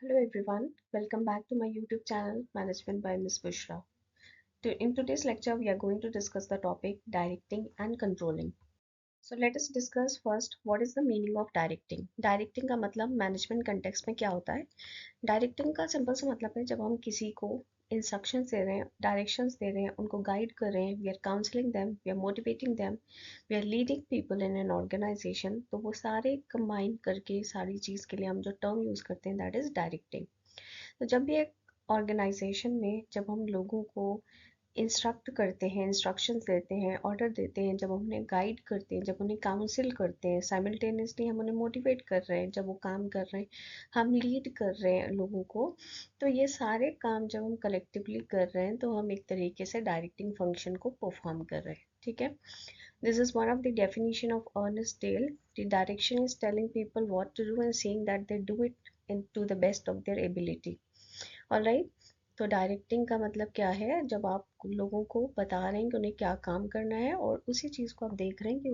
Hello everyone, welcome back to my YouTube channel Management by Ms. Bushra. In today's lecture, we are going to discuss the topic directing and controlling. So let us discuss first what is the meaning of directing. Directing का मतलब management context में क्या होता है? Directing का simple सा मतलब है जब हम किसी को इंस्ट्रक्शंस दे रहे हैं, डायरेक्शंस दे रहे हैं, उनको गाइड कर रहे हैं, we are counselling them, we are motivating them, we are leading people in an organisation, तो वो सारे कंबाइन करके सारी चीज़ के लिए हम जो टर्म यूज़ करते हैं दैट इज़ डायरेक्टिंग। तो जब भी एक ऑर्गेनाइजेशन में जब हम लोगों को इंस्ट्रक्ट करते हैं, इंस्ट्रक्शंस देते हैं, ऑर्डर देते हैं, जब हम उन्हें गाइड करते हैं, जब उन्हें काउंसिल करते हैं, साइमल्टेनियसली हम उन्हें मोटिवेट कर रहे हैं, जब वो काम कर रहे हैं, हम लीड कर रहे हैं लोगों को, तो ये सारे काम जब हम कलेक्टिवली कर रहे हैं तो हम एक तरीके से डायरेक्टिंग फंक्शन को परफॉर्म कर रहे हैं। ठीक है, this is one of the definition of Ernest Dale. The direction is telling people what to do and seeing that they do it in to the best of their ability. Alright, तो directing का मतलब क्या है? जब आप लोगों को बता रहे हैं कि उन्हें क्या काम करना है और उसी चीज़ को आप देख रहे हैं कि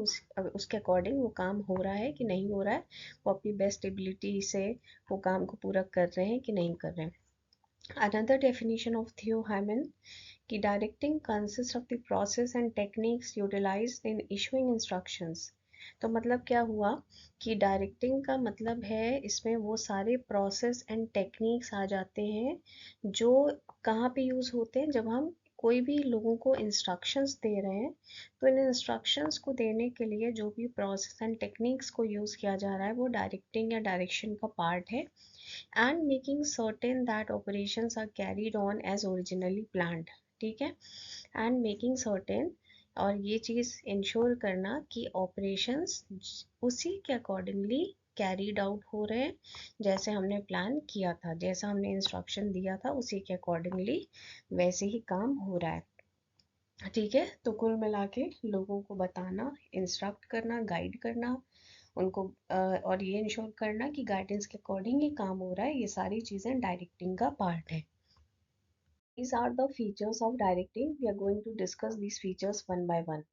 उसके अकॉर्डिंग वो काम हो रहा है कि नहीं हो रहा है, वो अपनी बेस्ट एबिलिटी से वो काम को पूरा कर रहे हैं कि नहीं कर रहे हैं। Another definition of Theo Haimann कि directing consist of the process and techniques utilised in issuing instructions. तो मतलब क्या हुआ कि डायरेक्टिंग का मतलब है इसमें वो सारे प्रोसेस एंड टेक्निक्स आ जाते हैं जो कहाँ पे यूज़ होते हैं, जब हम कोई भी लोगों को इंस्ट्रक्शंस दे रहे हैं, तो इन इंस्ट्रक्शंस को देने के लिए जो भी प्रोसेस एंड टेक्निक्स को यूज़ किया जा रहा है वो डायरेक्टिंग या डायरेक्शन का पार्ट है। And making certain that operations are carried on as originally planned. ठीक है, एंड मेकिंग सर्टेन, और ये चीज़ इंश्योर करना कि ऑपरेशंस उसी के अकॉर्डिंगली कैरीड आउट हो रहे हैं, जैसे हमने प्लान किया था, जैसा हमने इंस्ट्रक्शन दिया था उसी के अकॉर्डिंगली वैसे ही काम हो रहा है। ठीक है, तो कुल मिला के लोगों को बताना, इंस्ट्रक्ट करना, गाइड करना उनको, और ये इंश्योर करना कि गाइडेंस के अकॉर्डिंग ही काम हो रहा है, ये सारी चीज़ें डायरेक्टिंग का पार्ट है। These are the features of directing. We are going to discuss these features one by one.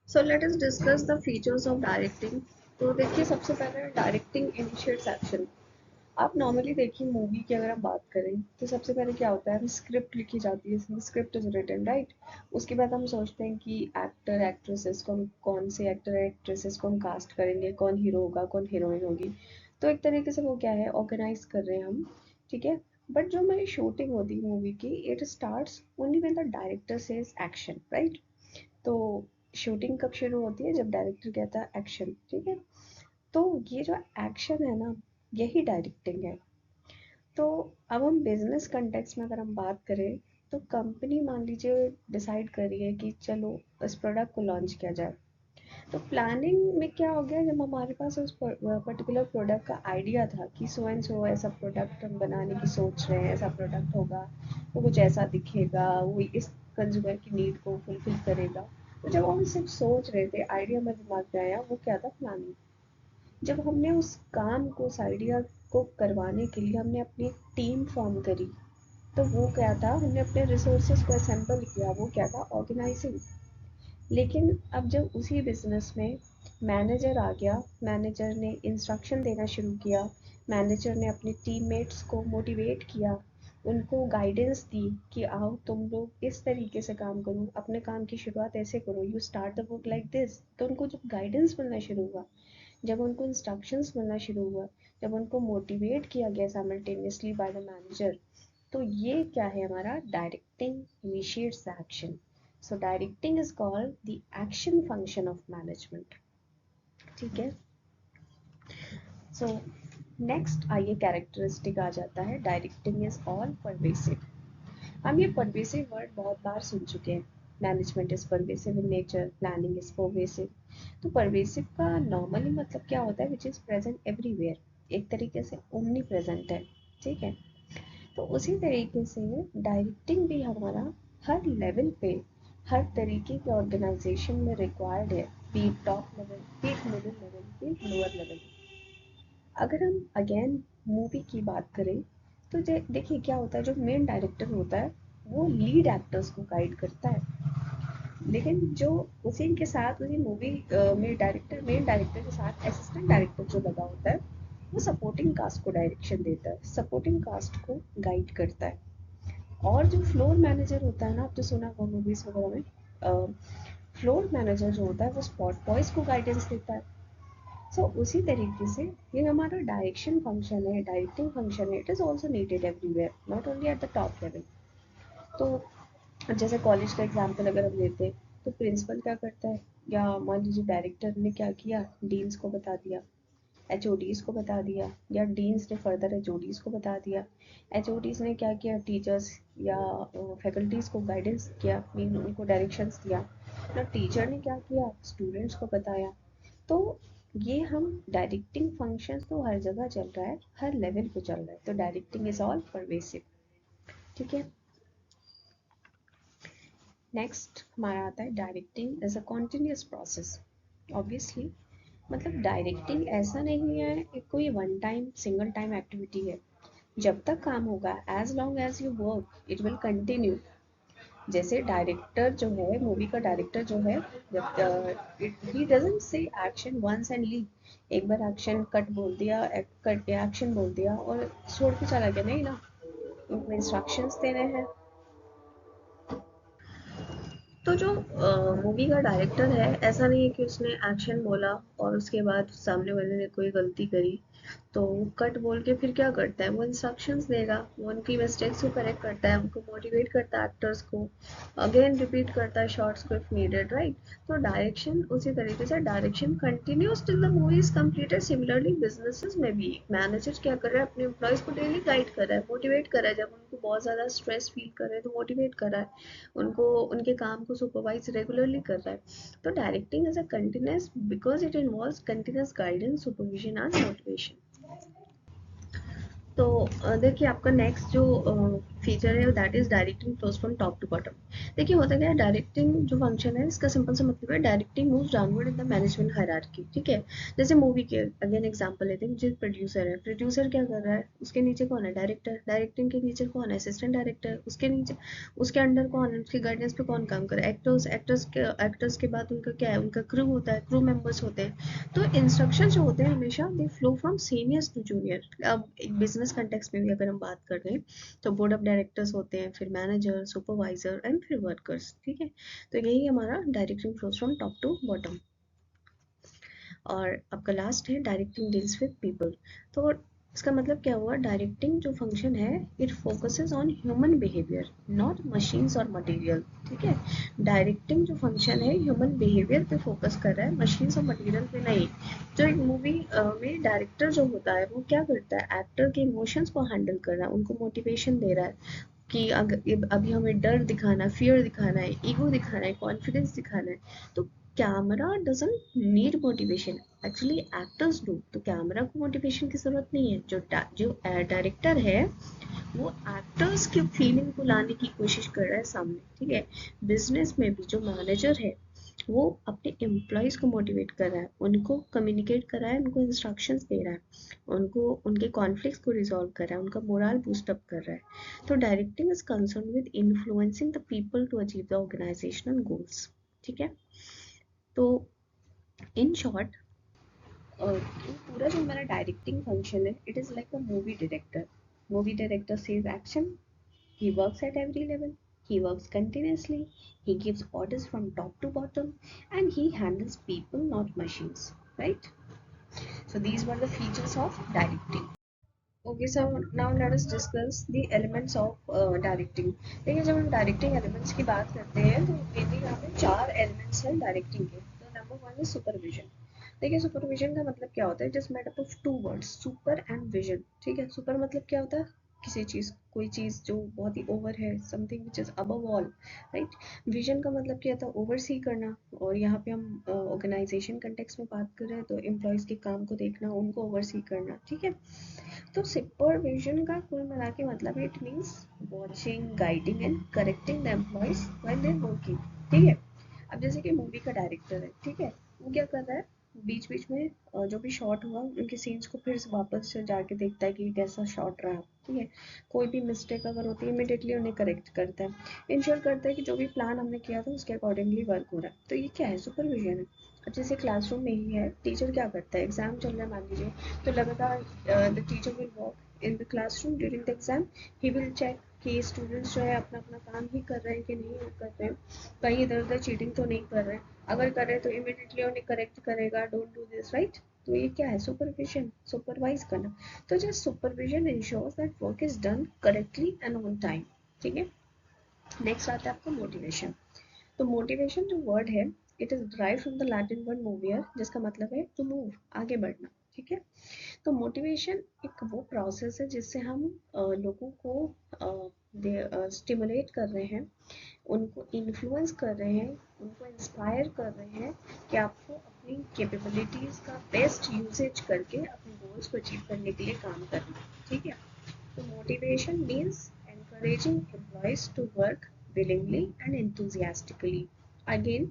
So let us discuss the features of directing. तो देखिए, सबसे पहले डायरेक्टिंग इनिशिएट्स एक्शन। आप नॉर्मली देखिए मूवी की अगर हम बात करें तो सबसे पहले क्या होता है, स्क्रिप्ट लिखी जाती है, स्क्रिप्ट इज रिटन राइट। उसके बाद हम सोचते हैं कि एक्टर एक्ट्रेसेस को हम कौन से एक्टर एक्ट्रेसेस को हम कास्ट करेंगे, कौन हीरो होगा, कौन हीरोइन होगी। तो एक तरीके से वो क्या है, ऑर्गेनाइज कर रहे हैं हम। ठीक है, बट जो हमारी शूटिंग होती है मूवी की, it starts only when the director says action right. तो शूटिंग कब शुरू होती है, जब डायरेक्टर कहता है एक्शन। ठीक है, तो ये जो एक्शन है ना, यही डायरेक्टिंग है। तो अब हम बिजनेस कंटेक्स्ट में अगर हम बात करें, तो कंपनी मान लीजिए डिसाइड कर रही है कि चलो इस प्रोडक्ट को लॉन्च किया जाए। तो प्लानिंग में क्या हो गया, जब हमारे पास उस पर्टिकुलर प्रोडक्ट का आइडिया था कि सो एंड सो ऐसा प्रोडक्ट हम बनाने की सोच रहे हैं, ऐसा प्रोडक्ट होगा, वो कुछ ऐसा दिखेगा, वो इस कंज्यूमर की नीड को फुलफिल करेगा। तो जब हम सिर्फ सोच रहे थे, आइडिया हमारे दिमाग में आया, वो क्या था, प्लानिंग। जब हमने उस काम को, उस आइडिया को करवाने के लिए हमने अपनी टीम फॉर्म करी, तो वो क्या था, हमने अपने रिसोर्सेज को असेंबल किया, वो क्या था, ऑर्गेनाइजिंग। लेकिन अब जब उसी बिजनेस में मैनेजर आ गया, मैनेजर ने इंस्ट्रक्शन देना शुरू किया, मैनेजर ने अपने टीममेट्स को मोटिवेट किया, उनको गाइडेंस दी कि आओ तुम लोग इस तरीके से काम करो, अपने काम की शुरुआत ऐसे करो, you start the work like this. तो उनको जब गाइडेंस मिलना शुरू हुआ, जब उनको इंस्ट्रक्शंस मिलना शुरू हुआ, जब उनको मोटिवेट किया गया साइमल्टेनियसली बाय द मैनेजर, तो ये क्या है, हमारा directing initiates the action. So directing is called the action function of management. ठीक है, सो नेक्स्ट आइए कैरेक्टरिस्टिक आ जाता है, डायरेक्टिंग इज ऑल परवेसिव। हम ये परवेसिव वर्ड बहुत बार सुन चुके हैं, management is pervasive in nature, planning is pervasive. तो परवेसिव का नॉर्मली मतलब क्या होता है, विच इज प्रेजेंट एवरीवेयर, एक तरीके से ओमनी प्रेजेंट है। ठीक है, तो उसी तरीके से डायरेक्टिंग भी हमारा हर लेवल पे, हर तरीके के ऑर्गेनाइजेशन में रिक्वायर्ड है, be top level, be middle level, be lower level. अगर हम अगेन मूवी की बात करें, तो देखिए क्या होता है, जो मेन डायरेक्टर होता है वो लीड एक्टर्स को गाइड करता है, लेकिन जो उसी के साथ, उसी मूवी में डायरेक्टर, मेन डायरेक्टर के साथ असिस्टेंट डायरेक्टर जो लगा होता है, वो सपोर्टिंग कास्ट को डायरेक्शन देता है, सपोर्टिंग कास्ट को गाइड करता है। और जो फ्लोर मैनेजर होता है ना, आपने सुना होगा मूवीज वगैरह में, फ्लोर मैनेजर जो होता है वो स्पॉट बॉयज को गाइडेंस देता है। उसी तरीके से ये हमारा डायरेक्शन फंक्शन है, डायरेक्टिंग फंक्शन है, it is also needed everywhere, not only at the top level. तो जैसे कॉलेज का एग्जाम्पल अगर हम लेते हैं, तो प्रिंसिपल क्या करता है, या मान लीजिए डायरेक्टर ने क्या किया, डीन्स को बता दिया, एचओडीज को बता दिया, या डीन्स ने फर्दर एचओडीज को बता दिया, एचओडीज ने क्या किया, टीचर्स या फैकल्टीज को गाइडेंस किया, मीन उनको डायरेक्शंस दिया, ना टीचर ने क्या किया, स्टूडेंट्स को बताया। तो ये हम डायरेक्टिंग फंक्शंस तो हर जगह चल रहा है, हर लेवल पे चल रहा है, तो डायरेक्टिंग इज ऑल परवेसिव। ठीक है। नेक्स्ट हमारा आता है directing as a continuous process. Obviously मतलब डायरेक्टिंग ऐसा नहीं है कि कोई one time single time activity है। जब तक काम होगा, as long as you work it will continue. जैसे डायरेक्टर जो है, मूवी का डायरेक्टर जो है, जब he doesn't say action once and leave, एक बार एक्शन कट बोल दिया, कट एक्शन बोल दिया और छोड़ के चला गया, नहीं ना, उनको इंस्ट्रक्शंस देने हैं। तो जो मूवी का डायरेक्टर है, ऐसा नहीं है कि उसने एक्शन बोला और उसके बाद सामने वाले ने कोई गलती करी तो वो कट बोल के फिर क्या करता है, वो इंस्ट्रक्शंस देगा, वो उनकी मिस्टेक्स को करेक्ट करता है, उनको मोटिवेट करता है एक्टर्स को, अगेन रिपीट करता है शॉर्ट्स को इफ नीडेड, राइट। तो डायरेक्शन उसी तरीके से, direction continuous till the movie is completed. Similarly businesses में भी मैनेजर क्या कर रहा है, अपने एम्प्लॉयज को डेली गाइड कर रहा है, मोटिवेट कर रहा है, जब उनको बहुत ज्यादा स्ट्रेस फील कर रहे हैं तो मोटिवेट कर रहा है, उनको उनके काम को सुपरवाइज रेगुलरली कर रहा है। तो directing is a continuous because it involves continuous guidance, supervision and motivation. तो देखिए आपका नेक्स्ट जो फीचर है that is directing flows from top to bottom. देखिए होता क्या है, डायरेक्टिंग जो फंक्शन है इसका सिंपल सा मतलब है directing moves downward in the management hierarchy. ठीक है। जैसे मूवी के अगेन एग्जांपल लेते हैं, जो प्रोड्यूसर है, प्रोड्यूसर क्या कर रहा है, उसके नीचे कौन है, डायरेक्टर, डायरेक्टिंग के नीचे कौन है, असिस्टेंट डायरेक्टर, उसके नीचे उसके अंडर कौन है, उसके गाइडेंस पे कौन काम कर रहा है, एक्टर्स, एक्टर्स के बाद उनका क्या है, उनका क्रू होता है, क्रू मेंबर्स होते हैं। तो इंस्ट्रक्शन जो होते हैं हमेशा they flow from seniors to junior. अब एक बिजनेस कंटेक्स्ट में भी अगर हम बात कर रहे हैं तो बोर्ड ऑफ डायरेक्टर्स होते हैं, फिर मैनेजर, सुपरवाइजर एंड फिर वर्कर्स। ठीक है। तो यही हमारा directing flows from top to bottom. और आपका लास्ट है डायरेक्टिंग डील्स विद पीपल। तो इसका मतलब क्या हुआ, डायरेक्टिंग जो फंक्शन है it focuses on human behaviour, not machines और मटेरियल। ठीक है। डायरेक्टिंग जो फंक्शन है ह्यूमन बिहेवियर पे फोकस कर रहा है, मशीन्स और मटेरियल पे नहीं। जो एक मूवी में डायरेक्टर जो होता है वो क्या करता है, एक्टर के इमोशंस को हैंडल कर रहा है, उनको मोटिवेशन दे रहा है कि अगर अभी हमें डर दिखाना, फियर दिखाना है, ईगो दिखाना है, कॉन्फिडेंस दिखाना है, तो camera doesn't need motivation, actually actors do. तो कैमरा को मोटिवेशन की जरूरत नहीं है, जो डायरेक्टर है वो एक्टर्स की फीलिंग को लाने की कोशिश कर रहा है सामने। ठीक है। बिजनेस में भी जो मैनेजर है वो अपने एम्प्लॉयज को मोटिवेट कर रहा है, उनको कम्युनिकेट कर रहा है, उनको इंस्ट्रक्शंस दे रहा है, उनको उनके कॉन्फ्लिक्ट्स को रिजॉल्व कर रहा है, उनका मोरल बूस्ट अप कर रहा है। तो directing is concern with influencing the people to achieve the organisational goals. ठीक है। तो इन शॉर्ट पूरा जो हमारा डायरेक्टिंग फंक्शन है it is like a movie director. Movie director says action, he works at every level, he works continuously, he gives orders from top to bottom, and he handles people, not machines, right? So these were the features of directing. Okay, so now let us discuss the elements of directing. देखिए जब हम directing elements की बात करते हैं तो mainly यहाँ पे चार एलिमेंट्स हैं डायरेक्टिंग के। तो नंबर वन है सुपरविजन। देखिए सुपरविजन का मतलब क्या होता है, it is made up of two words, super and vision. ठीक है। सुपर मतलब क्या होता है, किसी चीज, कोई चीज जो बहुत ही ओवर है, something which is above all, right. Vision का मतलब क्या था, ओवरसी करना, और यहाँ पे हम ऑर्गेनाइजेशन कंटेक्स्ट में बात कर रहे हैं तो एम्प्लॉयज के काम को देखना, उनको ओवरसी करना। ठीक है। तो सुपरविजन का कुल मिला के मतलब it means watching, guiding and correcting the employees when they working. ठीक है। अब जैसे कि मूवी का डायरेक्टर है, ठीक है, वो क्या कर रहा है, बीच बीच में जो भी शॉट हुआ उनके सीन्स को फिर से वापस से जाके देखता है कि कैसा शॉट रहा। ठीक है। कोई भी मिस्टेक अगर होती है इमिडिएटली उन्हें करेक्ट करता है, इंश्योर करता है कि जो भी प्लान हमने किया था उसके अकॉर्डिंगली वर्क हो रहा है। तो ये क्या है, सुपरविजन है। जैसे क्लासरूम में ही है, टीचर क्या करता है, एग्जाम चल रहा है मान लीजिए, तो लगातार the teacher will walk in the classroom during the exam, he will check कि स्टूडेंट्स जो है अपना अपना काम ही कर रहे हैं कि नहीं कर रहे हैं, कहीं इधर उधर चीटिंग तो नहीं कर रहे हैं, अगर कर रहे हैं तो इमिडिएटली उन्हें करेक्ट करेगा, डोंट डू दिस, राइट। तो ये क्या है, सुपरविजन, सुपरवाइज करना। तो just supervision ensures that work is done correctly and on time. ठीक है, नेक्स्ट आता है आपका मोटिवेशन। तो मोटिवेशन जो वर्ड है, it is drive from the Latin word movere, जिसका मतलब है टू मूव, आगे बढ़ना। ठीक है, तो मोटिवेशन एक वो प्रोसेस है जिससे हम लोगों को स्टिमुलेट कर रहे हैं, उनको इन्फ्लुएंस कर रहे हैं, उनको इंस्पायर कर रहे हैं कि आपको अपनी कैपेबिलिटीज का बेस्ट यूसेज करके अपने गोल्स को अचीव करने के लिए काम करना है। ठीक है, तो motivation means encouraging employees to work willingly and enthusiastically. Again,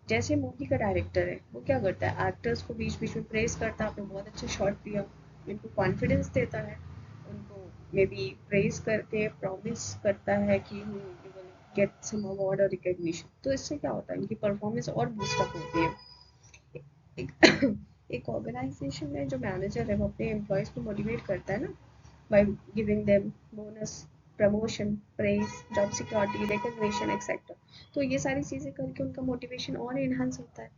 जैसे मूवी का डायरेक्टर है, वो क्या करता है, एक्टर्स को बीच बीच में प्रेस करता है, आपने बहुत अच्छा शॉट दिया, उनको कॉन्फिडेंस देता है, उनको मे बी प्रेस करके प्रॉमिस करता है कि you will get some award और रिकग्निशन। तो इससे क्या होता है, उनकी परफॉर्मेंस और बूस्टअप होती है। एक एक ऑर्गेनाइजेशन में जो मैनेजर है, वो अपने एम्प्लॉयज को मोटिवेट करता है ना, by giving them bonus, promotion, praise, job security, recognition, etc. तो ये सारी चीजें करके उनका मोटिवेशन और इनहांस होता है।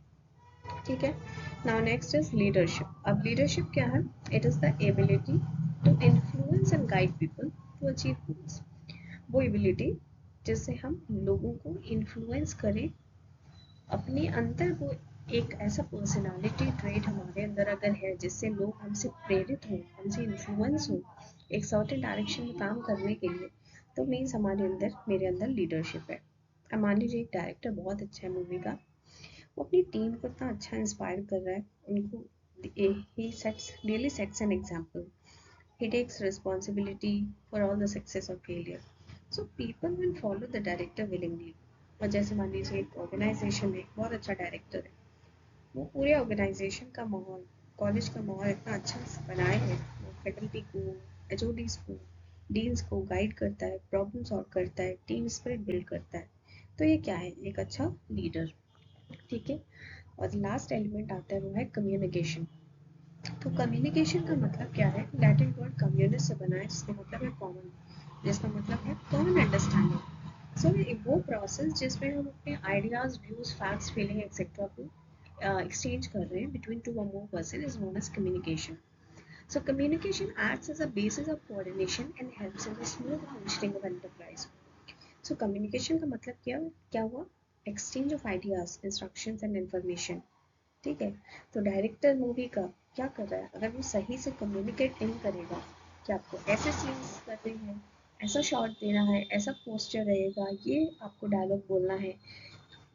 ठीक है, नाउ नेक्स्ट इज लीडरशिप। अब लीडरशिप क्या है, it is the ability to influence and guide people to achieve goals. वो एबिलिटी जिससे हम लोगों को इन्फ्लुएंस करें, अपने अंदर वो एक ऐसा पर्सनालिटी ट्रेट हमारे अंदर अगर है जिससे लोग हमसे प्रेरित हों, हमसे इन्फ्लुएंस हों एक सर्टेन डायरेक्शन में काम करने के लिए, तो मीन्स हमारे अंदर, मेरे अंदर लीडरशिप है। अब मान लीजिए एक डायरेक्टर बहुत अच्छा है मूवी का, वो अपनी टीम को इतना अच्छा इंस्पायर कर रहा है, उनको he sets really sets an example, he takes responsibility for all the success or failure, so people will follow the director willingly। और जैसे मान लीजिए एक ऑर्गेनाइजेशन में एक बहुत अच्छा डायरेक्टर है, वो पूरे ऑर्गेनाइजेशन का माहौल, कॉलेज का माहौल इतना अच्छा बनाए है, वो फैकल्टी को, एचओडीज को, डीन्स को गाइड करता है, प्रॉब्लम सॉल्व करता है, टीम स्पिरिट बिल्ड करता है। तो ये क्या है, एक अच्छा लीडर। ठीक है, और लास्ट एलिमेंट आता है वो है कम्युनिकेशन। तो कम्युनिकेशन का मतलब क्या है, लैटिन वर्ड कम्युनिस्ट से बना है, जिसका मतलब है कॉमन, जिसका मतलब है कॉमन अंडरस्टैंडिंग। सो वो प्रोसेस जिसमें हम अपने ideas, views, facts, feeling etcetera को exchange कर रहे हैं between two or more person is known as communication. So communication acts as a basis of coordination and helps in the smooth functioning of enterprise. So communication का मतलब क्या हुआ, exchange of ideas, instructions and information। ठीक है, तो director movie का क्या कर रहा है, अगर वो सही से कम्युनिकेट नहीं करेगा कि आपको ऐसे सीन्स करने हैं, ऐसा शॉट देना है, ऐसा पोस्टर रहेगा, ये आपको डायलॉग बोलना है,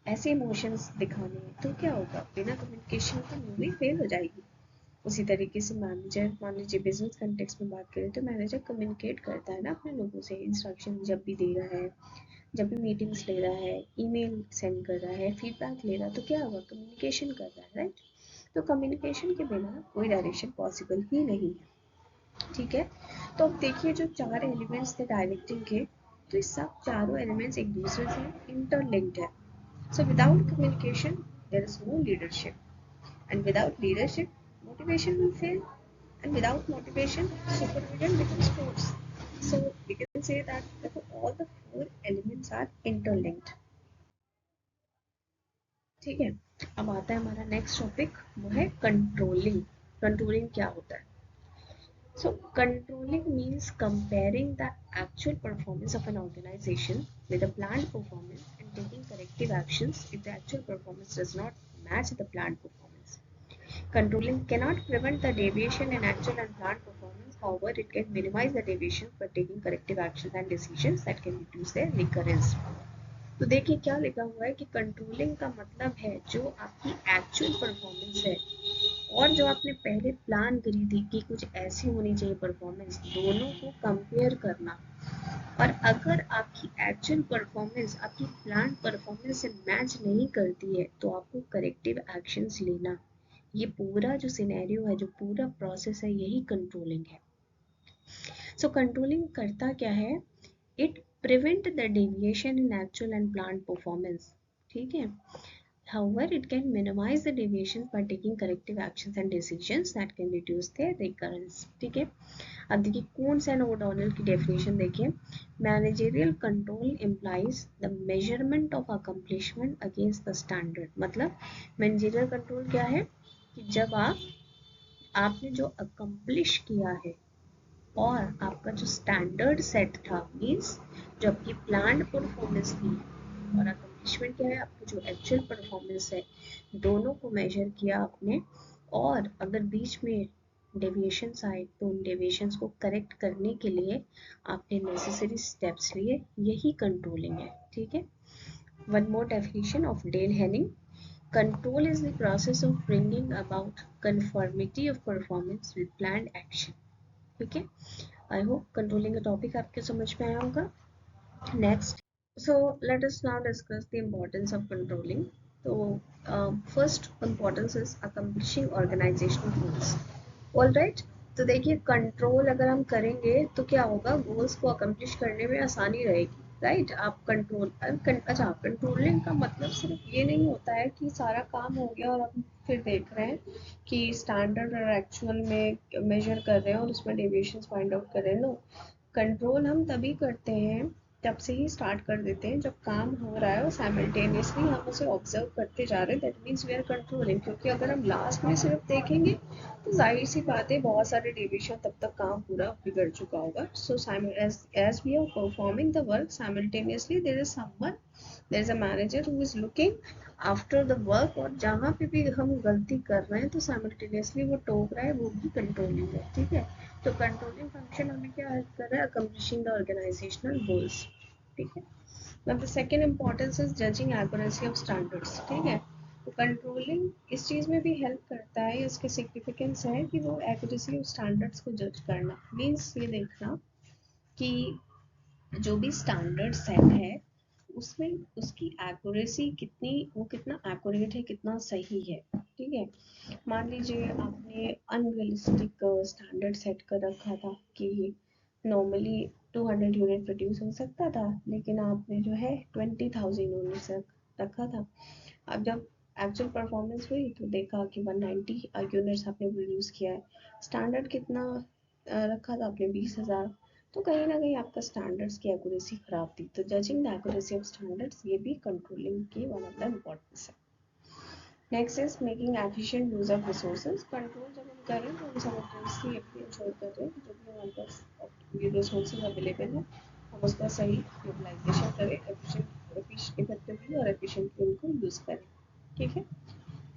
ऐसे इमोशंस दिखाने हैं, तो क्या होगा, बिना कम्युनिकेशन के मूवी फेल हो जाएगी। उसी तरीके से मैनेजर, मान लीजिए बिजनेस कंटेक्स्ट में बात करें, तो मैनेजर कम्युनिकेट करता है ना अपने लोगों से, इंस्ट्रक्शन जब भी दे रहा है, जब भी मीटिंग्स ले रहा है, ईमेल सेंड कर रहा है, फीडबैक ले रहा है, तो क्या होगा, कम्युनिकेशन कर रहा है, राइट। तो कम्युनिकेशन के बिना कोई डायरेक्शन पॉसिबल ही नहीं है। ठीक है, तो अब देखिए जो चार एलिमेंट्स थे डायरेक्टिंग के, तो ये सब चारों एलिमेंट्स एक दूसरे से इंटरलिंक्ड है। So without communication, there is no leadership. And without leadership, motivation will fail. And without motivation, supervision becomes force. So we can say that all the four elements are interlinked. ठीक है, अब आता है हमारा next topic, वो है controlling. Controlling क्या होता है? So controlling means comparing the actual performance of an organization with a planned performance and taking corrective actions if the actual performance does not match the planned performance. Controlling cannot prevent the deviation in actual and planned performance, however, it can minimize the deviation by taking corrective actions and decisions that can reduce their recurrence. तो देखिए क्या लिखा हुआ है कि controlling का मतलब है जो आपकी एक्चुअल परफॉर्मेंस है और जो आपने पहले प्लान करी थी कि कुछ ऐसी होनी चाहिए परफॉर्मेंस, दोनों को कंपेयर करना। और अगर आपकी एक्चुअल परफॉर्मेंस आपकी प्लान परफॉर्मेंस से मैच नहीं करती है, तो आपको करेक्टिव एक्शंस लेना। ये पूरा जो सिनेरियो है, जो पूरा प्रोसेस है, यही कंट्रोलिंग है। सो कंट्रोलिंग करता क्या है, it prevent the deviation in actual and planned performance. ठीक है, However, it can minimize the deviations by taking corrective actions and decisions that can reduce their recurrence. ठीक है, अब देखिए कून्स एंड ओडोनल की डेफिनेशन देखिए. Managerial control implies the measurement of accomplishment against the standard. मतलब managerial control क्या है कि जब आपने जो अकम्प्लिश किया है और आपका जो स्टैंडर्ड सेट था, मीन्स जो आपकी प्लान्ड परफॉर्मेंस थी और अकम्प्लिशमेंट क्या है, आपकी जो एक्चुअल परफॉर्मेंस है, दोनों को मेजर किया आपने. और अगर बीच में डेविएशंस आए तो उन डेविएशंस को करेक्ट करने के लिए आपने नेसेसरी स्टेप्स लिए, यही कंट्रोलिंग है. ठीक है. One more definition of Dale Henning. Control is the process of bringing about conformity of performance with planned action. ठीक है. आई होप कंट्रोलिंग का टॉपिक आपके समझ में आया होगा. Next, so let us now discuss the importance of controlling. So first importance is accomplishing organizational goals. All right. तो देखिए कंट्रोल अगर हम करेंगे तो क्या होगा, गोल्स को अकम्प्लिश करने में आसानी रहेगी. राइट. आप कंट्रोल, अच्छा, कंट्रोलिंग का मतलब सिर्फ ये नहीं होता है कि सारा काम हो गया और हम फिर देख रहे हैं कि स्टैंडर्ड और एक्चुअल में मेजर कर रहे हैं और उसमें डेविएशंस फाइंड आउट कर रहे हैं. नो, कंट्रोल हम तभी करते हैं, तब से ही स्टार्ट कर देते हैं जब काम हो रहा है और साइमल्टेनियसली हम उसे ऑब्जर्व करते जा रहे हैं. That means we are controlling. क्योंकि अगर हम लास्ट में सिर्फ देखेंगे तो जाहिर सी बात है बहुत सारे डेविएशन, तब तक काम पूरा बिगड़ चुका होगा. सो as we are performing the work simultaneously, there is a manager who is looking after the work. और जहाँ पे भी हम गलती कर रहे हैं तो साइमल्टेनियसली वो टोक रहा है, वो भी कंट्रोलिंग है. ठीक है. तो कंट्रोलिंग फंक्शन हमें क्या हेल्प कर रहा है, अकम्प्लिशिंग द ऑर्गेनाइजेशनल गोल्स. ठीक है. अब the second importance is judging accuracy of standards. ठीक है. तो कंट्रोलिंग इस चीज़ में भी हेल्प करता है, इसके सिग्निफिकेंस है कि वो एक्यूरेसी ऑफ स्टैंडर्ड्स को जज करना. मीन्स ये देखना कि जो भी स्टैंडर्ड सेट है उसमें उसकी एक्यूरेसी कितनी, वो कितना एक्यूरेट है, कितना सही है. ठीक है. मान लीजिए आपने अनरियलिस्टिक स्टैंडर्ड सेट कर रखा था कि नॉर्मली 200 यूनिट प्रोड्यूस हो सकता था, लेकिन आपने जो है 20,000 यूनिट्स रखा था. अब जब एक्चुअल परफॉर्मेंस हुई तो देखा कि 190 यूनिट्स आपने प्रोड्यूस किया है. स्टैंडर्ड कितना रखा था आपने, 20,000. तो कहीं ना कहीं आपका स्टैंडर्ड्स की एक्यूरेसी खराब थी. तो judging the accuracy of standards ये भी कंट्रोलिंग की वन ऑफ द इम्पोर्टेंस है. Next is making efficient use of resources. Control जब हम करें तो हम साइमल्टेनियसली ये भी इंश्योर कर रहे हैं कि जो भी हमारे पास रिसोर्सेज अवेलेबल है हम उसका सही यूटिलाइजेशन करें, इफेक्टिवली और एफिशिएंटली उनको यूज करें. ठीक है.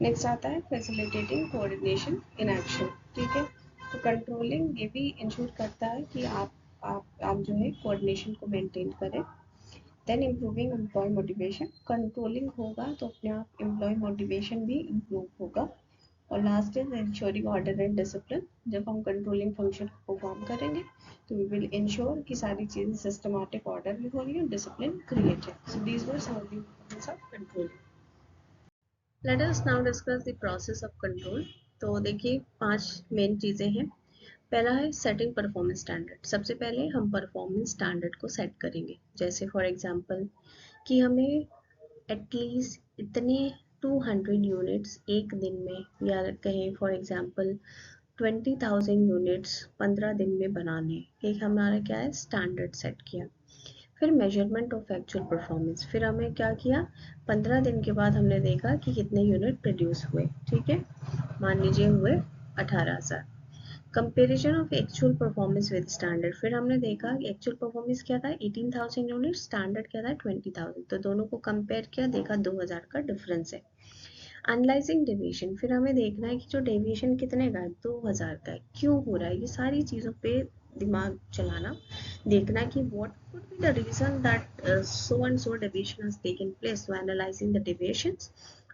नेक्स्ट आता है फैसिलिटेटिंग कोऑर्डिनेशन इन एक्शन. ठीक है. तो कंट्रोलिंग ये भी इंश्योर करता है कि आप जो है कोऑर्डिनेशन को मेंटेन करें. Then improving employee motivation. Controlling होगा तो अपने आप एम्प्लॉय मोटिवेशन भी इम्प्रूव होगा. और last is ensuring order and discipline. जब हम कंट्रोलिंग फंक्शन को परफॉर्म करेंगे तो वी विल इंश्योर कि सारी चीज़ें सिस्टमैटिक ऑर्डर में हो रही है, डिसिप्लिन क्रिएट है. So these were some of the importance of controlling. Let us now discuss the process of control. तो देखिए 5 मेन चीज़ें हैं. पहला है सेटिंग परफॉर्मेंस स्टैंडर्ड. सबसे पहले हम परफॉर्मेंस स्टैंडर्ड को सेट करेंगे. जैसे फॉर एग्जांपल कि हमें एटलीस्ट इतने 200 यूनिट्स एक दिन में, या कहें फॉर एग्जांपल 20,000 यूनिट्स 15 दिन में बनाने. एक हमारा क्या है, स्टैंडर्ड सेट किया. फिर मेजरमेंट ऑफ एक्चुअल परफॉर्मेंस. फिर हमें क्या किया, 15 दिन के बाद हमने देखा कि कितने यूनिट प्रोड्यूस हुए. ठीक है. मान लीजिए हुए 18,000. Comparison of actual performance with standard. फिर हमने देखा कि एक्चुअल परफॉर्मेंस क्या था, 18,000 यूनिट, स्टैंडर्ड क्या था, 20,000. तो दोनों को कंपेयर किया, देखा 2,000 का डिफरेंस है. Analysing deviation. फिर हमें देखना है कि जो डेविएशन कितने का है, 2,000 का है, क्यों हो रहा है. ये सारी चीज़ों पे दिमाग चलाना, देखना कि what could be the reason that so and so deviation has taken place. So analyzing the deviations.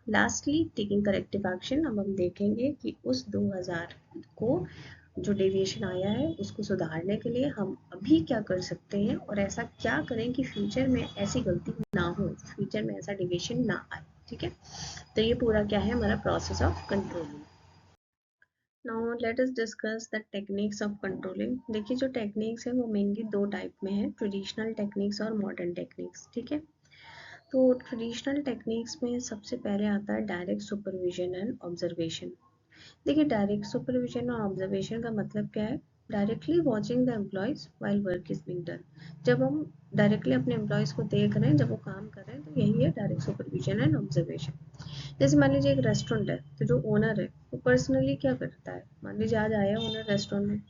Lastly, taking corrective action. अब हम देखेंगे कि उस 2,000 को जो डेविएशन आया है उसको सुधारने के लिए हम अभी क्या कर सकते हैं और ऐसा क्या करें कि फ्यूचर में ऐसी गलती ना हो, फ्यूचर में ऐसा डेविएशन ना आए. ठीक है. तो ये पूरा क्या है, हमारा process of controlling. Now let us discuss the techniques of controlling. देखिए जो टेक्निक्स है वो मेनली 2 टाइप में है, ट्रेडिशनल टेक्निक्स और मॉडर्न टेक्निक्स. ठीक है. तो ट्रेडिशनल टेक्निक्स में सबसे पहले आता है डायरेक्ट सुपरविजन एंड ऑब्जर्वेशन। देखिए, डायरेक्ट सुपरविजन और ऑब्जर्वेशन का मतलब क्या है? Directly watching the employees while work is being done. जब हम डायरेक्टली अपने एम्प्लॉयज को देख रहे हैं जब वो काम कर रहे हैं, तो यही है डायरेक्ट सुपरविजन एंड ऑब्जर्वेशन। जैसे मान लीजिए एक रेस्टोरेंट है, तो जो ओनर है वो पर्सनली क्या करता है? मान लीजिए आज आया ओनर रेस्टोरेंट में,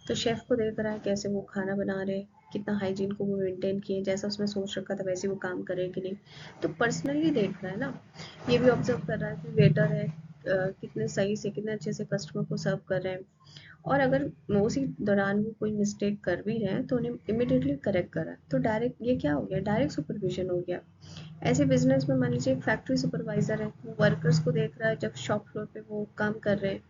तो शेफ को देख रहा है कैसे वो खाना बना रहे हैं, कितना हाइजीन को वो मेंटेन किए, जैसा उसने सोच रखा था वैसे वो काम करे कि नहीं। तो पर्सनली देख रहा है ना। ये भी ऑब्जर्व कर रहा है कि वेटर है कितने सही से कितने अच्छे से कस्टमर को सर्व कर रहे हैं। और अगर उसी दौरान वो कोई मिस्टेक कर भी रहे हैं तो उन्हें इमिडिएटली करेक्ट करा। तो डायरेक्ट ये क्या हो गया? डायरेक्ट सुपरविजन हो गया। ऐसे बिजनेस में मान लीजिए एक फैक्ट्री सुपरवाइजर है, वो वर्कर्स को देख रहा है जब शॉप फ्लोर पे वो काम कर रहे हैं,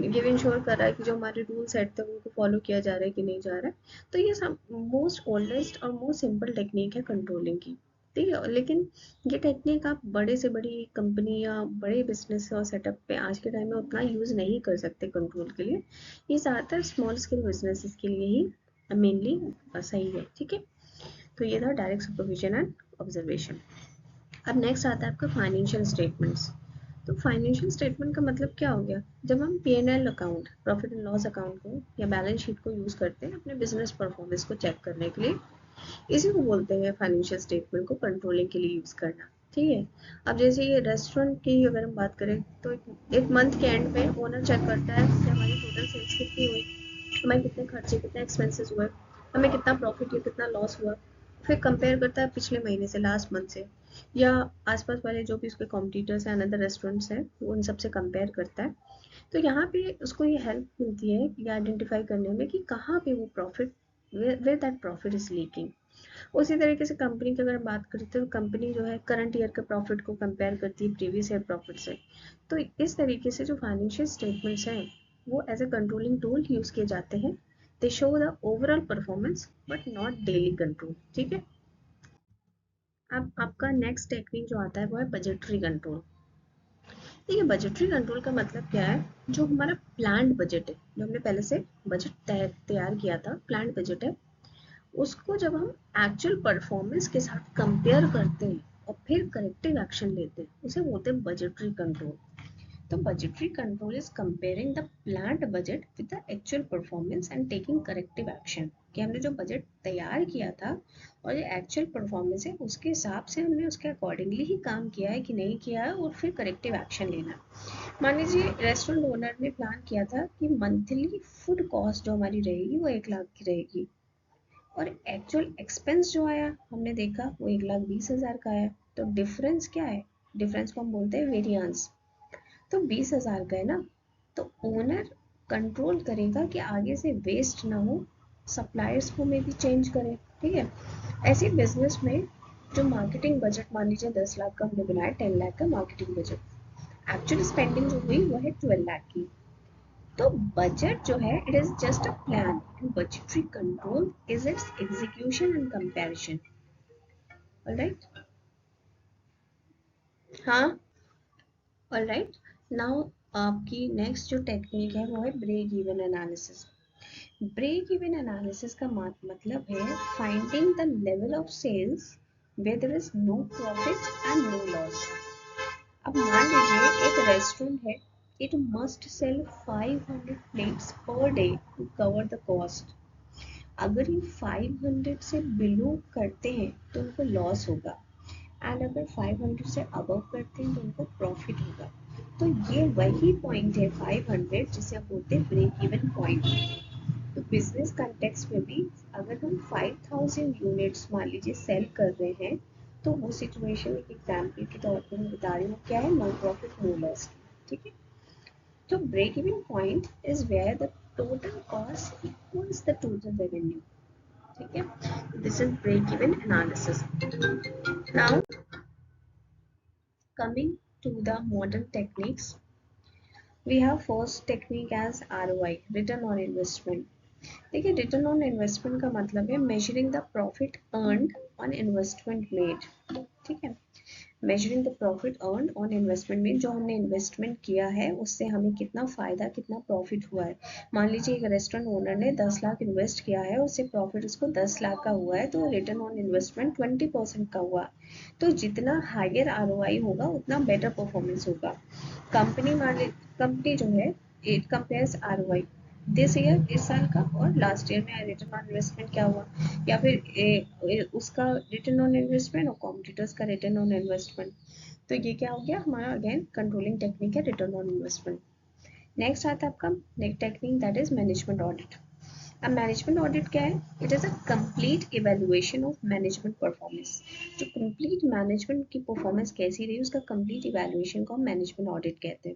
ये भी इंश्योर कर रहा है कि जो हमारे रूल सेट थे उनको फॉलो किया जा रहा है कि नहीं जा रहा है। तो ये सब मोस्ट ओल्डेस्ट और मोस्ट सिंपल टेक्निक है कंट्रोलिंग की। ठीक है, लेकिन ये टेक्निक आप बड़े से बड़ी कंपनी या बड़े बिजनेस और सेटअप पे आज के टाइम में उतना यूज नहीं कर सकते कंट्रोल के लिए। ये ज़्यादातर स्मॉल स्केल बिजनेसेस के लिए ही मेनली सही है। ठीक है, तो ये था डायरेक्ट सुपरविजन एंड ऑब्जर्वेशन। अब नेक्स्ट आता है आपका फाइनेंशियल स्टेटमेंट्स। तो फाइनेंशियल स्टेटमेंट का मतलब क्या हो गया? जब हम P&L account, profit and loss account को या बैलेंस शीट को यूज करते हैं अपने बिजनेस परफॉर्मेंस को चेक करने के लिए, इसी को बोलते हैं फाइनेंशियल स्टेटमेंट को कंट्रोलिंग के लिए यूज करना। ठीक है, अब जैसे ये रेस्टोरेंट की अगर हम बात करें, तो एक मंथ के एंड में ओनर चेक करता है कि हमारी टोटल सेल्स कितनी हुई, हमारे कितने खर्चे कितने एक्सपेंसेस हुए, हमें कितना प्रॉफिट या कितना लॉस हुआ। फिर कंपेयर करता है पिछले महीने से, लास्ट मंथ से, या आसपास वाले जो भी उसके कॉम्पिटिटर्स हैं, अनदर रेस्टोरेंट्स हैं, वो उन सबसे कंपेयर करता है। तो यहाँ पे उसको ये हेल्प मिलती है ये आइडेंटिफाई करने में कि कहाँ पे वो profit, where that profit is leaking. उसी तरीके से कंपनी की अगर बात करते हैं, तो कंपनी जो है करंट ईयर के प्रॉफिट को कंपेयर करती है प्रीवियस ईयर प्रॉफिट से। तो इस तरीके से जो फाइनेंशियल स्टेटमेंट्स हैं वो as a controlling tool use किए जाते हैं। They show the overall performance but not daily control. ठीक है, अब आपका नेक्स्ट टेक्निक जो आता है वो है बजटरी कंट्रोल। देखिए, बजटरी कंट्रोल का मतलब क्या है? जो हमारा प्लान्ड बजट है, जो हमने पहले से बजट तैयार किया था, प्लान्ड बजट है, उसको जब हम एक्चुअल परफॉर्मेंस के साथ कंपेयर करते हैं और फिर करेक्टिव एक्शन लेते हैं, उसे बोलते हैं बजटरी कंट्रोल। तो budgetary control is comparing the planned budget with the actual performance and taking corrective action। कि हमने जो बजट तैयार किया था और जो एक्चुअल परफॉर्मेंस है उसके हिसाब से हमने उसके अकॉर्डिंगली ही काम किया है कि नहीं किया है, और फिर करेक्टिव एक्शन लेना। मान लीजिए रेस्टोरेंट ओनर ने प्लान किया था कि मंथली फूड कॉस्ट जो हमारी रहेगी वो 1 लाख की रहेगी, और एक्चुअल एक्सपेंस जो आया हमने देखा वो 1,20,000 का आया। तो डिफरेंस क्या है? डिफरेंस को हम बोलते हैं वेरियंस। तो 20,000 का है ना, तो ओनर कंट्रोल करेगा कि आगे से वेस्ट ना हो, सप्लायर्स को में भी चेंज करें। ठीक है, ऐसे बिजनेस में जो मार्केटिंग बजट मान लीजिए 10 लाख का हमने बनाया, 10 लाख का मार्केटिंग बजट, एक्चुअल स्पेंडिंग जो हुई वो है 12 लाख की। तो बजट जो है it is just a plan and budgetary control is its execution and comparison. Alright, हाँ, ऑलराइट। नाउ आपकी नेक्स्ट जो टेक्निक है वो है break even analysis. Break even analysis का मतलब है finding the level of sales where there is no profit and no loss। अब मान लीजिए एक रेस्टोरेंट है, it must sell 500 plates per day to cover the cost। अगर ये 500 से बिलो करते हैं तो उनको लॉस होगा, एंड अगर 500 से अबव करते हैं तो उनको प्रॉफिट होगा। तो ये वही पॉइंट है 500 जिसे आप बोलते हैं ब्रेक इवन पॉइंट। तो बिजनेस कंटेक्स्ट में भी अगर हम 5000 यूनिट्स मान लीजिए सेल कर रहे हैं, तो वो सिचुएशन एक एग्जाम्पल के तौर पर मैं बता रही हूँ क्या है, नो प्रॉफिट नो लॉस। ठीक है, तो break even point is where the total cost equals the total revenue. ठीक है, this is break even analysis. Now coming to the modern techniques, we have first technique as ROI, return on investment। देखिए, return on investment का मतलब है measuring the profit earned on investment made. ठीक है, measuring the profit earn on investment में जो हमने investment किया है उससे हमें कितना फ़ायदा कितना प्रॉफिट हुआ है। मान लीजिए एक रेस्टोरेंट ओनर ने 10 लाख इन्वेस्ट किया है, उससे प्रॉफिट उसको 10 लाख का हुआ है, तो रिटर्न ऑन इन्वेस्टमेंट 20% का हुआ। तो जितना हायर ROI होगा उतना बेटर परफॉर्मेंस होगा। कंपनी जो है, it compares ROI this year, इस साल का, और लास्ट ईयर में रिटर्न ऑन इन्वेस्टमेंट क्या हुआ, या फिर उसका रिटर्न ऑन इन्वेस्टमेंट और कॉम्पिटिटर्स का रिटर्न ऑन इन्वेस्टमेंट। तो ये क्या हो गया हमारा, अगेन कंट्रोलिंग टेक्निक है रिटर्न ऑन इन्वेस्टमेंट। नेक्स्ट आता है आपका next technique, that is management audit. अब मैनेजमेंट ऑडिट क्या है, it is a complete evaluation of management performance. जो कंप्लीट मैनेजमेंट की परफॉर्मेंस कैसी रही उसका कंप्लीट इवेल्युएशन को हम मैनेजमेंट ऑडिट कहते हैं।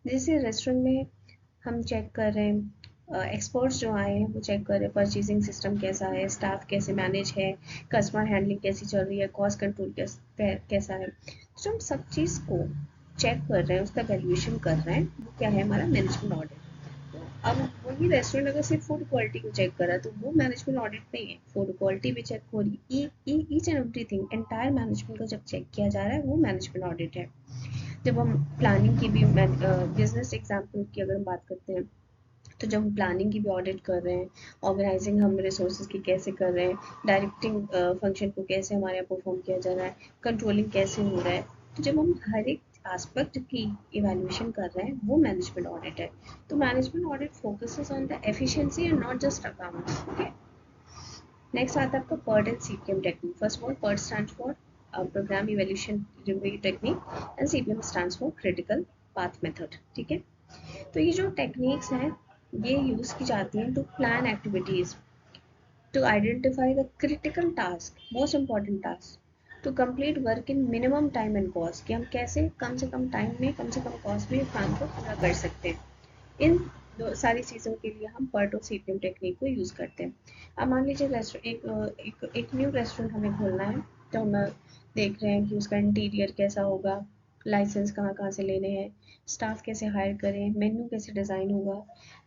जैसे रेस्टोरेंट में हम चेक कर रहे हैं, एक्सपर्ट्स जो आए हैं वो चेक कर रहे हैं परचेजिंग सिस्टम कैसा है, स्टाफ कैसे मैनेज है, कस्टमर हैंडलिंग कैसी चल रही है, कॉस्ट कंट्रोल कैसा है। तो हम सब चीज़ को चेक कर रहे हैं, उसका वैल्यूएशन कर रहे हैं, वो क्या है हमारा मैनेजमेंट ऑडिट। तो अब वही रेस्टोरेंट अगर सिर्फ फूड क्वालिटी को चेक कर रहा है तो वो मैनेजमेंट ऑडिट नहीं है, फूड क्वालिटी भी चेक हो रही, each and everything entire management को जब चेक किया जा रहा है वो मैनेजमेंट ऑडिट है। जब हम प्लानिंग की भी, बिजनेस एग्जाम्पल की अगर हम बात करते हैं, तो जब हम प्लानिंग की भी ऑडिट कर रहे हैं, ऑर्गेनाइजिंग हम रिसोर्सेज की कैसे कर रहे हैं, डायरेक्टिंग फंक्शन को कैसे हमारे यहाँ परफॉर्म किया जा रहा है, कंट्रोलिंग कैसे हो रहा है, तो जब हम हर एक एस्पेक्ट की इवैल्यूएशन कर रहे हैं वो मैनेजमेंट ऑडिट है। तो management audit focuses on the efficiency and not just accounts. Okay, next आता है आपका PERT and CPM technique. First of all PERT stands for program evaluation review technique and CPM stands for critical path method. ठीक है, तो ये जो techniques हैं ये यूज़ की जाती हैं to plan activities, to identify the critical task, most important task, to complete work in minimum time and cost, कि हम कैसे कम से कम टाइम में कम से कम कॉस्ट में काम को पूरा कर सकते हैं। इन सारी चीज़ों के लिए हम PERT और CPM टेक्निक को यूज़ करते हैं। अब मान लीजिए एक न्यू रेस्टोरेंट हमें खोलना है, तो हम देख रहे हैं कि उसका इंटीरियर कैसा होगा, लाइसेंस कहाँ कहाँ से लेने हैं, स्टाफ कैसे हायर करें, मेन्यू कैसे डिज़ाइन होगा।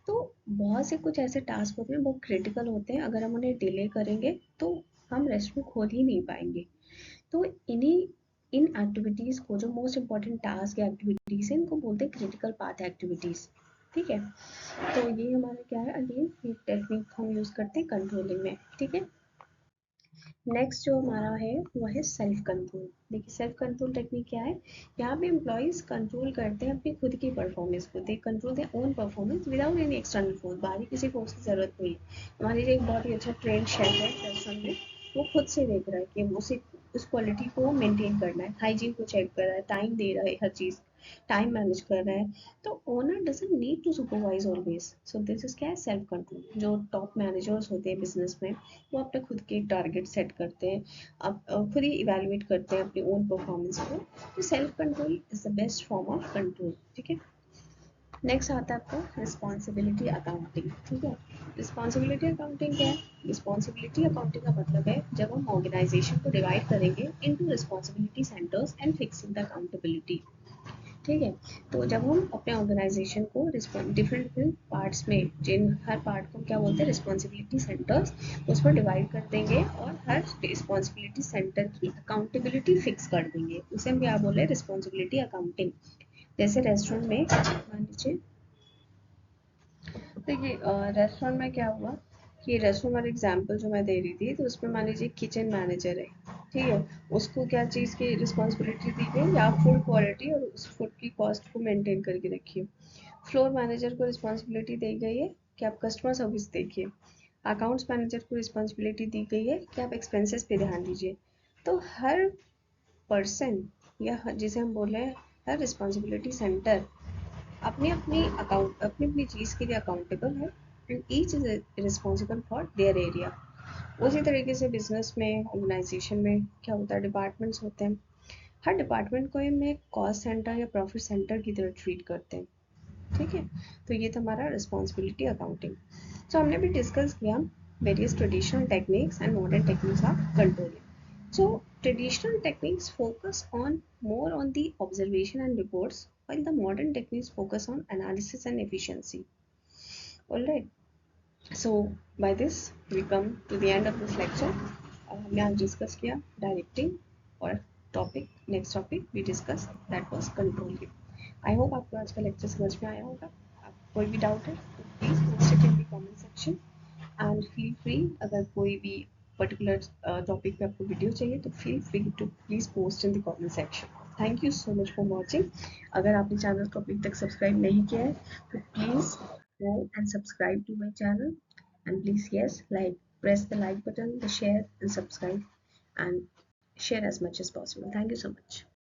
तो बहुत से कुछ ऐसे टास्क होते हैं बहुत क्रिटिकल होते हैं, अगर हम उन्हें डिले करेंगे तो हम रेस्टोरेंट खोल ही नहीं पाएंगे। तो इन एक्टिविटीज़ को, जो मोस्ट इंपॉर्टेंट टास्क या एक्टिविटीज़ है, इनको बोलते हैं क्रिटिकल पाथ एक्टिविटीज़। ठीक है, तो ये हमारा क्या है, अगेन ये टेक्निक हम यूज़ करते हैं कंट्रोलिंग में। ठीक है, नेक्स्ट जो हमारा है वो है सेल्फ कंट्रोल। देखिए सेल्फ कंट्रोल टेक्निक क्या है, यहाँ पे एम्प्लॉयज कंट्रोल करते हैं अपनी खुद की परफॉर्मेंस को, they control their own performance without any external force, बाहरी किसी फोर्स की जरूरत नहीं है। मान लीजिए एक बहुत ही अच्छा ट्रेंड शेफ है रेस्टोरेंट में, वो खुद से देख रहा है कि उसे उस क्वालिटी को मेंटेन करना है, हाइजीन को चेक कर रहा है, टाइम दे रहा है, हर चीज़ टाइम मैनेज कर रहा है। तो owner doesn't need to supervise always, so this is क्या है, सेल्फ कंट्रोल। जो टॉप मैनेजर्स होते हैं बिजनेस में, वो अपने खुद के टारगेट सेट करते हैं, अब खुद ही इवेलुएट करते हैं अपनी ओन परफॉर्मेंस को। तो self control is the best form of control. ठीक है, नेक्स्ट आता है आपका रिस्पॉन्सिबिलिटी अकाउंटिंग। ठीक है, रिस्पॉन्सिबिलिटी अकाउंटिंग क्या है, रिस्पॉन्सिबिलिटी अकाउंटिंग का मतलब है जब हम ऑर्गेनाइजेशन को डिवाइड करेंगे into responsibility centres and fixing the accountability. ठीक है, तो जब हम अपने ऑर्गेनाइजेशन को डिफरेंट डिफरेंट पार्ट्स में, जिन हर पार्ट को क्या बोलते हैं, रिस्पॉन्सिबिलिटी सेंटर्स, उसमें डिवाइड कर देंगे और हर रिस्पॉन्सिबिलिटी सेंटर की अकाउंटेबिलिटी फिक्स कर देंगे, उसे हम क्या बोल रहे हैं, रिस्पॉन्सिबिलिटी अकाउंटिंग। जैसे रेस्टोरेंट में मान लीजिए, देखिए रेस्टोरेंट में क्या हुआ कि रेस्टोरेंट वाला एग्जाम्पल जो मैं दे रही थी, तो उसमें मान लीजिए किचन मैनेजर है, ठीक है, उसको क्या चीज़ की रिस्पॉन्सिबिलिटी दी गई, या फूड क्वालिटी और उस फूड की कॉस्ट को मेंटेन करके रखिए। फ्लोर मैनेजर को रिस्पॉन्सिबिलिटी दी गई है कि आप कस्टमर सर्विस देखिए। अकाउंट्स मैनेजर को रिस्पॉन्सिबिलिटी दी गई है कि आप एक्सपेंसेस पे ध्यान दीजिए। तो हर पर्सन, या जिसे हम बोल रहे हैं हर रिस्पॉन्सिबिलिटी सेंटर, अपनी अपनी अकाउंट अपनी अपनी चीज़ के लिए अकाउंटेबल है, and each is responsible for their area. उसी तरीके से बिजनेस में, ऑर्गेनाइजेशन में क्या होता है, डिपार्टमेंट्स होते हैं, हर डिपार्टमेंट को हम एक कॉस्ट सेंटर या प्रॉफिट सेंटर की तरह ट्रीट करते हैं। ठीक है, तो ये था हमारा रिस्पॉन्सिबिलिटी अकाउंटिंग। सो हमने भी डिस्कस किया various traditional techniques and modern techniques of controlling. So traditional techniques focus on more on the observation and reports, while the modern techniques focus on analysis and efficiency. All right. So by this we come to the end of this lecture. हमने आज discuss किया directing और next topic we discuss that was controlling. I hope आपको आज का lecture समझ में आया होगा। आपको कोई भी डाउट है तो please post it in the comment section and feel free, अगर कोई भी पर्टिकुलर टॉपिक पे आपको वीडियो चाहिए तो feel free to please post in the comment section. Thank you so much for watching. अगर आपने चैनल को अभी तक सब्सक्राइब नहीं किया है तो please go and subscribe to my channel, and please yes, like, press the like button, the share and subscribe, and share as much as possible. Thank you so much.